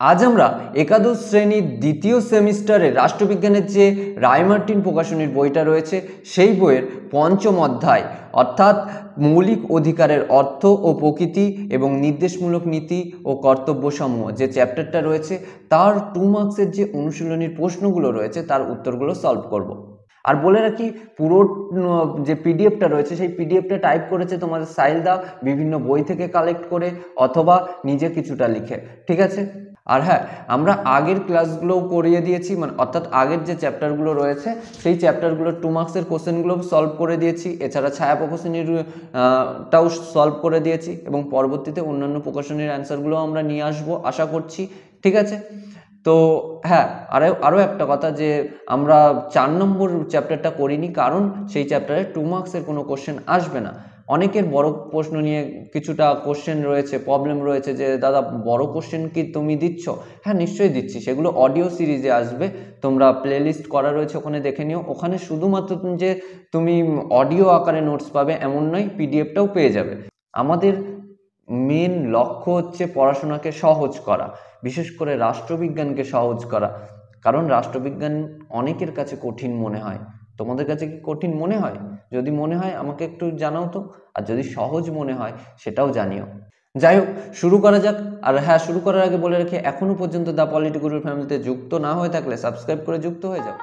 আজ আমরা একাদশ শ্রেণীর দ্বিতীয় সেমিস্টারে রাষ্ট্রবিজ্ঞানের যে রায়মার্টিন প্রকাশনীর বইটা রয়েছে সেই বইয়ের পঞ্চম অধ্যায় অর্থাৎ মৌলিক অধিকারের অর্থ ও প্রকৃতি এবং নির্দেশমূলক নীতি ও কর্তব্যসমূহ যে চ্যাপ্টারটা রয়েছে তার 2 মার্কসের যে অনুশীলনীর প্রশ্নগুলো রয়েছে তার উত্তরগুলো সলভ করব। আর বলে রাখি পুরো যে পিডিএফটা রয়েছে সেই পিডিএফটা টাইপ করেছে তোমাদের সাইলদা বিভিন্ন বই থেকে কালেক্ট করে অথবা নিজে কিছুটা লিখে, ঠিক আছে। আর হ্যাঁ, আমরা আগের ক্লাসগুলোও করিয়ে দিয়েছি, মানে অর্থাৎ আগের যে চ্যাপ্টারগুলো রয়েছে সেই চ্যাপ্টারগুলোর 2 মার্কসের কোশ্চেনগুলো সলভ করে দিয়েছি, এছাড়া ছায়া প্রকাশনীর টাও সলভ করে দিয়েছি এবং পরবর্তীতে অন্যান্য প্রকাশনীর অ্যান্সারগুলো আমরা নিয়ে আসবো আশা করছি, ঠিক আছে। তো হ্যাঁ, আরও একটা কথা যে আমরা 4 নম্বর চ্যাপ্টারটা করিনি, কারণ সেই চ্যাপ্টারে 2 মার্কসের কোনো কোশ্চেন আসবে না। অনেকের বড় প্রশ্ন নিয়ে কিছুটা কোশ্চেন রয়েছে, প্রবলেম রয়েছে যে দাদা বড় কোশ্চেন কি তুমি দিচ্ছ? হ্যাঁ, নিশ্চয়ই দিচ্ছি, সেগুলো অডিও সিরিজে আসবে, তোমরা প্লেলিস্ট করা রয়েছে ওখানে দেখে নিও। ওখানে শুধুমাত্র যে তুমি অডিও আকারে নোটস পাবে এমন নয়, পিডিএফটাও পেয়ে যাবে। আমাদের মেন লক্ষ্য হচ্ছে পড়াশোনাকে সহজ করা, বিশেষ করে রাষ্ট্রবিজ্ঞানকে সহজ করা, কারণ রাষ্ট্রবিজ্ঞান অনেকের কাছে কঠিন মনে হয়। তোমাদের কাছে কি কঠিন মনে হয়? যদি মনে হয় আমাকে একটু জানাও তো, আর যদি সহজ মনে হয় সেটাও জানিও। যাই হোক, শুরু করা যাক। আর হ্যাঁ, শুরু করার আগে বলে রাখি, এখনো পর্যন্ত দ্য পলিটি গুরুর ফ্যামিলিতে যুক্ত না হয়ে থাকলে সাবস্ক্রাইব করে যুক্ত হয়ে যাও।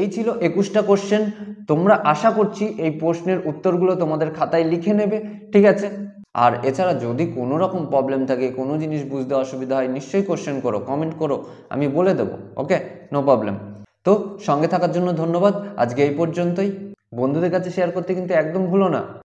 এই ছিল 21টা কোশ্চেন। তোমরা আশা করছি এই প্রশ্নের উত্তরগুলো তোমাদের খাতায় লিখে নেবে, ঠিক আছে। আর এছাড়া যদি কোনো রকম প্রবলেম থাকে, কোনো জিনিস বুঝতে অসুবিধা হয়, নিশ্চয়ই কোশ্চেন করো, কমেন্ট করো, আমি বলে দেবো, ওকে, নো প্রবলেম। তো সঙ্গে থাকার জন্য ধন্যবাদ। আজকে এই পর্যন্তই। বন্ধুদের কাছে শেয়ার করতে কিন্তু একদম ভুলো না।